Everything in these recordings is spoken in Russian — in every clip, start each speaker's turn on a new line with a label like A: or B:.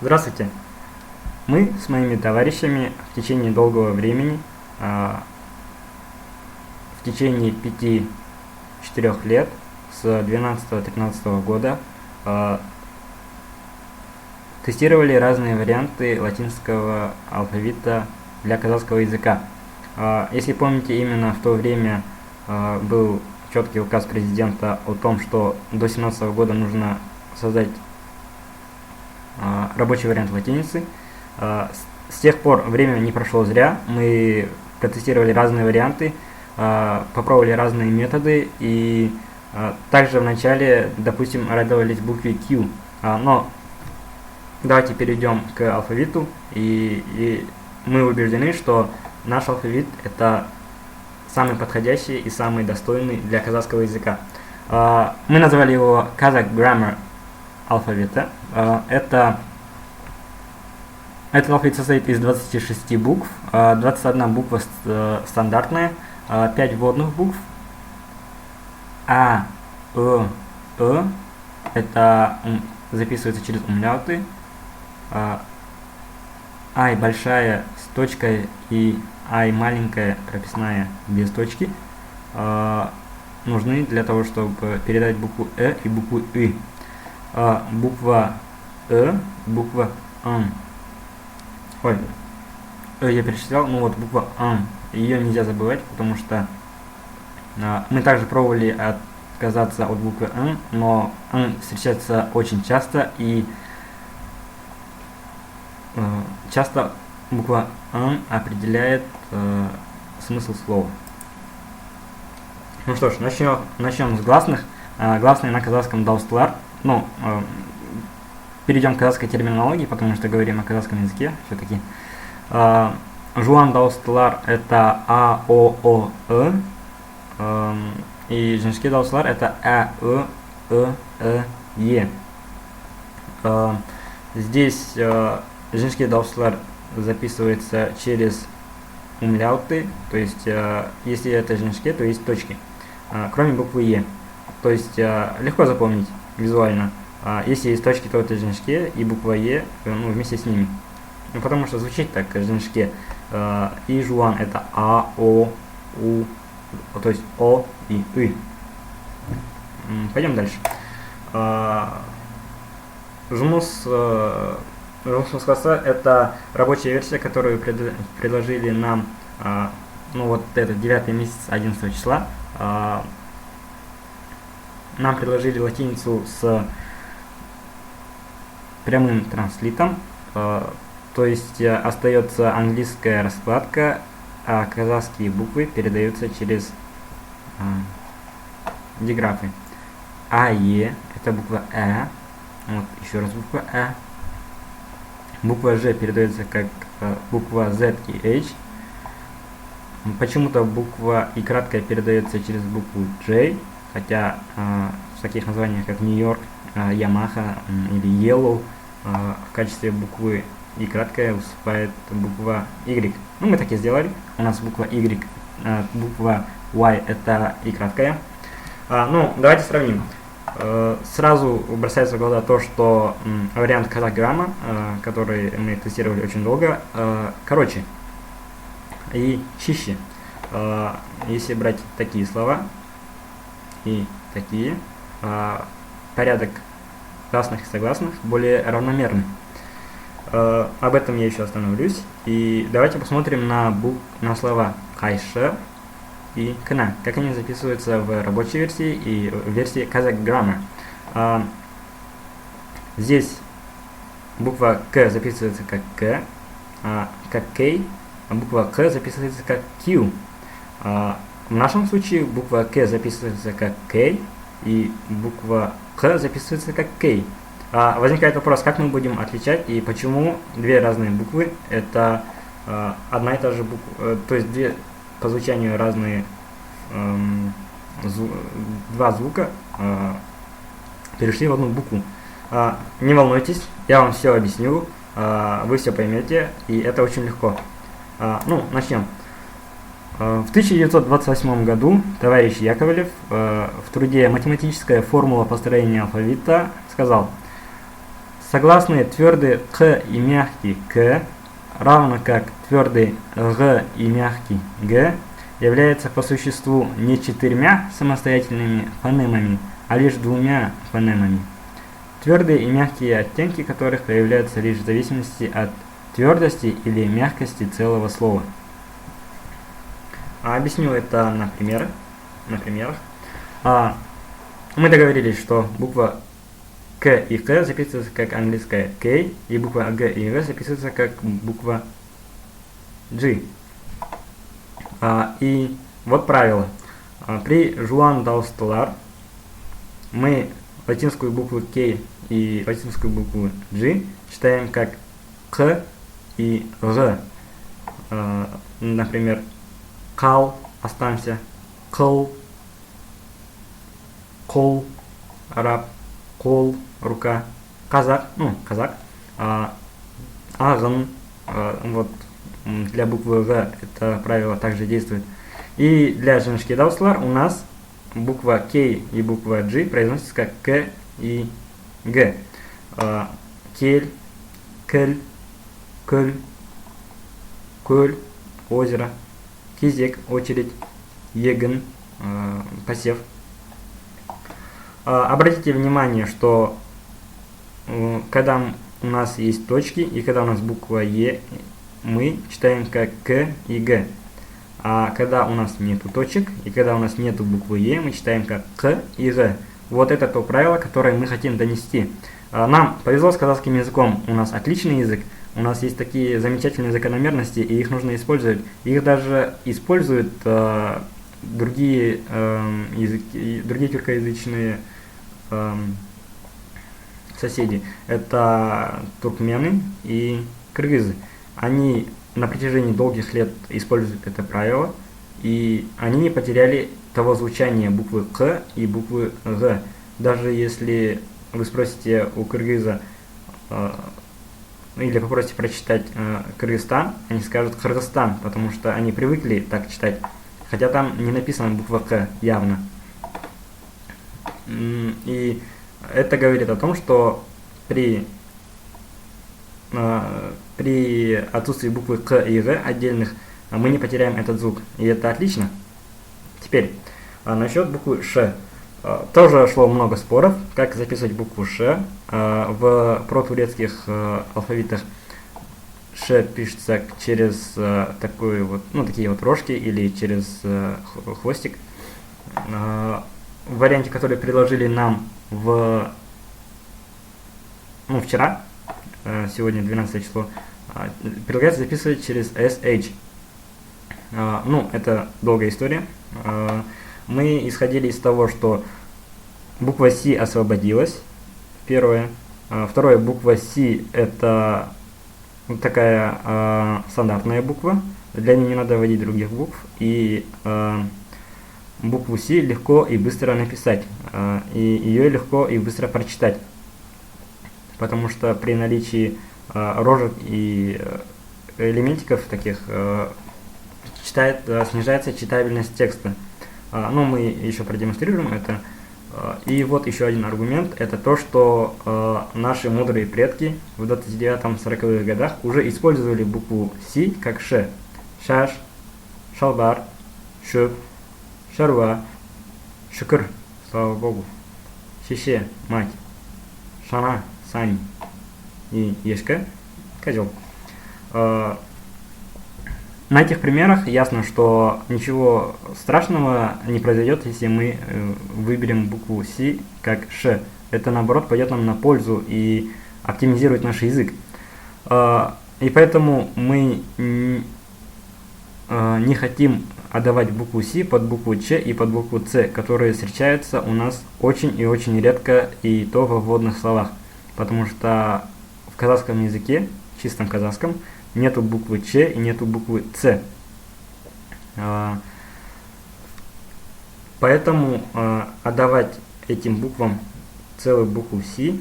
A: Здравствуйте! Мы с моими товарищами в течение долгого времени, в течение 5-4 лет, с 12-13 года, тестировали разные варианты латинского алфавита для казахского языка. Если помните, именно в то время был четкий указ президента о том, что до 2017 года нужно создать рабочий вариант латиницы. С тех пор время не прошло зря, мы протестировали разные варианты, попробовали разные методы и также вначале, допустим, радовались букве Q. Но давайте перейдем к алфавиту, и мы убеждены, что наш алфавит это самый подходящий и самый достойный для казахского языка. Мы назвали его Kazakh Grammar алфавита. Этот алфавит состоит из 26 букв, 21 буква стандартная, 5 вводных букв, это записывается через умляуты, Ай большая с точкой и Ай маленькая прописная без точки нужны для того, чтобы передать букву и букву И. Буква буква я перечислял, ну вот буква ее нельзя забывать, потому что мы также пробовали отказаться от буквы но встречается очень часто, и часто буква определяет смысл слова. Ну что ж, начнем с гласных. Гласные на казахском дауслар. Перейдем к казахской терминологии, потому что говорим о казахском языке все-таки. Жуан дауслар это А, О, и женский дауслар это Е. Здесь женский дауслар записывается через умляуты, то есть если это женские, то есть точки, кроме буквы Е. То есть легко запомнить визуально. Если есть точки, то это женские, и буква Е вместе с ними. Потому что звучит так, женские. И жуан это А, О, У, то есть О и И. Пойдем дальше. Жумус класса это рабочая версия, которую предложили нам, вот это 9 месяц 11 числа. Нам предложили латиницу с прямым транслитом, то есть остается английская раскладка, а казахские буквы передаются через диграфы. АЕ это буква вот еще раз буква буква Ж передается как буква Z и H. Почему-то буква И краткая передается через букву J, хотя в таких названиях как Нью-Йорк, Ямаха или Yellow в качестве буквы И краткая выступает буква Y. Мы так и сделали. У нас буква Y, буква Y это И краткая. Давайте сравним. Сразу бросается в глаза то, что вариант Kazakh Grammar, который мы тестировали очень долго, короче и чище. Если брать такие слова и такие, порядок гласных и согласных более равномерный. Об этом я еще остановлюсь. И давайте посмотрим на слова Кайша и Кна, как они записываются в рабочей версии и в версии Kazakh Grammar. Здесь буква К записывается как К, как К, а буква К записывается как Q. В нашем случае буква К записывается как К, и буква К записывается как К. Возникает вопрос, как мы будем отличать и почему две разные буквы это одна и та же буква, то есть две по звучанию разные два звука перешли в одну букву. Не волнуйтесь, я вам все объясню, вы все поймете, и это очень легко. Начнем. В 1928 году товарищ Яковлев в труде «Математическая формула построения алфавита» сказал: Согласные твердый «х» и мягкий «к», равно как твердый «г» и мягкий «г», являются по существу не 4 самостоятельными фонемами, а лишь 2 фонемами, твердые и мягкие оттенки которых проявляются лишь в зависимости от твердости или мягкости целого слова. Объясню это на примерах. Мы договорились, что буква К и К записывается как английская K, и буква Г и Г записывается как буква G. И вот правило. При Жуан Даустелар мы латинскую букву K и латинскую букву G читаем как К и Г. Например, кал, останься, кол, кол, раб, кол, рука, казак, казак, агн, вот для буквы Г это правило также действует. И для женский дауслар у нас буква К и буква G произносятся как К и Г. Кель, кель, кölь, кölь, озеро, кизек, очередь, егн, посев. Обратите внимание, что когда у нас есть точки и когда у нас буква Е, мы читаем как К и Г. А когда у нас нету точек и когда у нас нету буквы Е, мы читаем как К и Г. Вот это то правило, которое мы хотим донести. Нам повезло с казахским языком, у нас отличный язык, у нас есть такие замечательные закономерности, и их нужно использовать. Их даже используют другие тюркоязычные соседи. Это туркмены и кыргызы. Они на протяжении долгих лет используют это правило, и они не потеряли того звучания буквы К и буквы Г. Даже если вы спросите у кыргыза или попросите прочитать Кыргызстан, они скажут Кыргызстан, потому что они привыкли так читать, хотя там не написана буква К явно. И это говорит о том, что при отсутствии буквы К и Г отдельных мы не потеряем этот звук, и это отлично. Теперь насчет буквы Ш. Тоже шло много споров, как записывать букву Ш. В протурецких алфавитах Ш пишется через такие вот рожки или через хвостик. В варианте, который предложили нам вчера, сегодня 12 число, предлагается записывать через SH. Это долгая история. Мы исходили из того, что буква С освободилась, первое. Второе, буква С это такая стандартная буква, для нее не надо вводить других букв, и букву С легко и быстро написать, и ее легко и быстро прочитать, потому что при наличии рожек и элементиков таких снижается читабельность текста. Мы еще продемонстрируем это. И вот еще один аргумент, это то, что наши мудрые предки в 29-40-х годах уже использовали букву С как Ш. Шаш, шалбар, шөп, шаруа, шукр, слава Богу, шеше, мать, шана, сань и ешка, козел. На этих примерах ясно, что ничего страшного не произойдет, если мы выберем букву С как Ш. Это, наоборот, пойдет нам на пользу и оптимизирует наш язык. И поэтому мы не хотим отдавать букву С под букву Ч и под букву Ц, которые встречаются у нас очень и очень редко, и то во вводных словах. Потому что в казахском языке, чистом казахском, нету буквы Ч и нету буквы Ц. Поэтому отдавать этим буквам целую букву С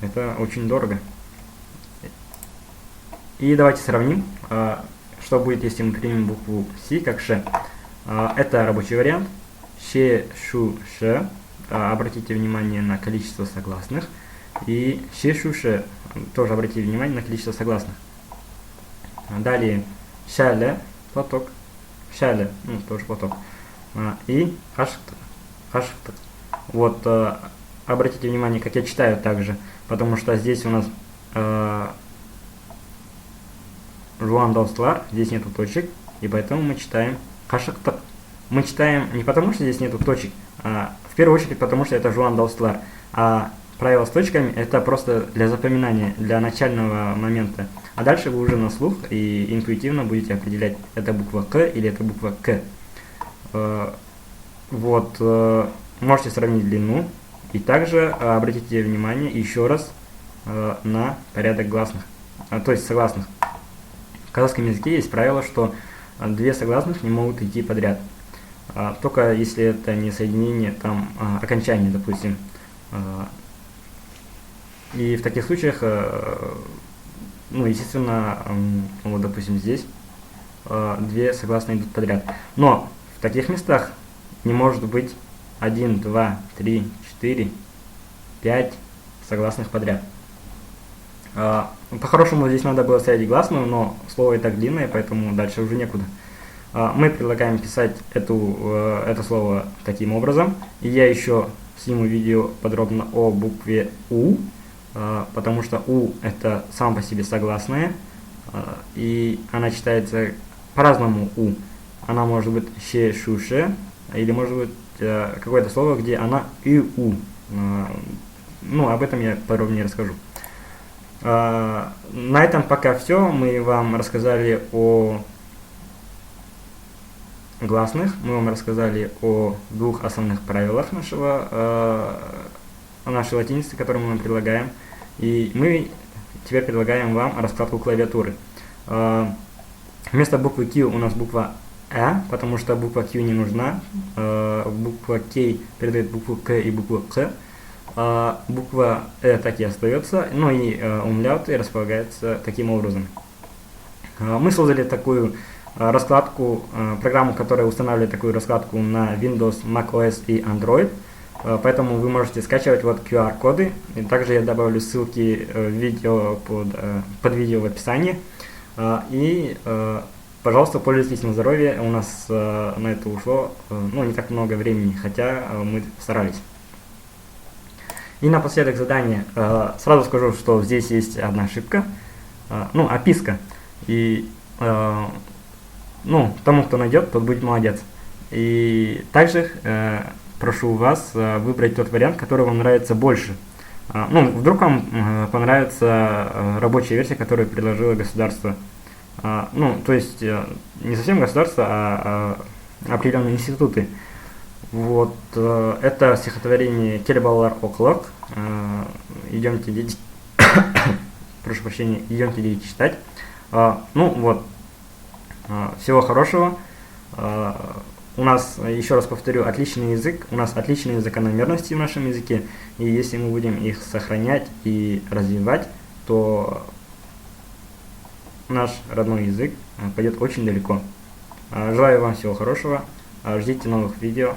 A: это очень дорого. И давайте сравним, что будет, если мы примем букву С как Ш. Это рабочий вариант. Ше, шу, ше. Обратите внимание на количество согласных. И шишуше, тоже обратите внимание на количество согласных. Далее шале, платок, шале, ну, тоже платок. И ашхтак. Вот, обратите внимание, как я читаю также, потому что здесь у нас жуан дауслар, здесь нету точек, и поэтому мы читаем кашактак. Мы читаем не потому, что здесь нету точек, а в первую очередь потому, что это жуан дауслар. А правило с точками это просто для запоминания, для начального момента. А дальше вы уже на слух и интуитивно будете определять, это буква К или это буква К. Вот, можете сравнить длину. И также обратите внимание еще раз на порядок гласных, то есть согласных. В казахском языке есть правило, что две согласных не могут идти подряд. Только если это не соединение, там окончание, допустим. И в таких случаях, ну, естественно, вот, допустим, здесь две согласные идут подряд. Но в таких местах не может быть 1, 2, 3, 4, 5 согласных подряд. По-хорошему здесь надо было ставить гласную, но слово и так длинное, поэтому дальше уже некуда. Мы предлагаем писать это слово таким образом. И я еще сниму видео подробно о букве У, потому что У это сам по себе согласная, и она читается по-разному У. Она может быть ще, шу, ше, или может быть какое-то слово, где она и У. Ну, об этом я подробнее расскажу. На этом пока все. Мы вам рассказали о гласных, мы вам рассказали о двух основных правилах нашей латиницы, которую мы вам предлагаем. И мы теперь предлагаем вам раскладку клавиатуры. Вместо буквы Q у нас буква А, потому что буква Q не нужна. Буква K передает букву К и букву К. Буква Э так и остается, ну и умляуты располагается таким образом. Мы создали такую раскладку, программу, которая устанавливает такую раскладку на Windows, macOS и Android. Поэтому вы можете скачивать вот QR-коды. И также я добавлю ссылки видео под видео в описании. И, пожалуйста, пользуйтесь на здоровье. У нас на это ушло ну, не так много времени, хотя мы старались. И напоследок задание. Сразу скажу, что здесь есть одна ошибка. Ну, описка. И ну, тому, кто найдет, тот будет молодец. И также прошу вас выбрать тот вариант, который вам нравится больше. Ну, вдруг вам понравится рабочая версия, которую предложило государство. Ну, то есть не совсем государство, а определенные институты. Вот, это стихотворение Келебалар Оклок. Идемте, дети, прошу прощения, идемте, дети, читать. Ну, вот, всего хорошего. У нас, еще раз повторю, отличный язык, у нас отличные закономерности в нашем языке, и если мы будем их сохранять и развивать, то наш родной язык пойдет очень далеко. Желаю вам всего хорошего, ждите новых видео.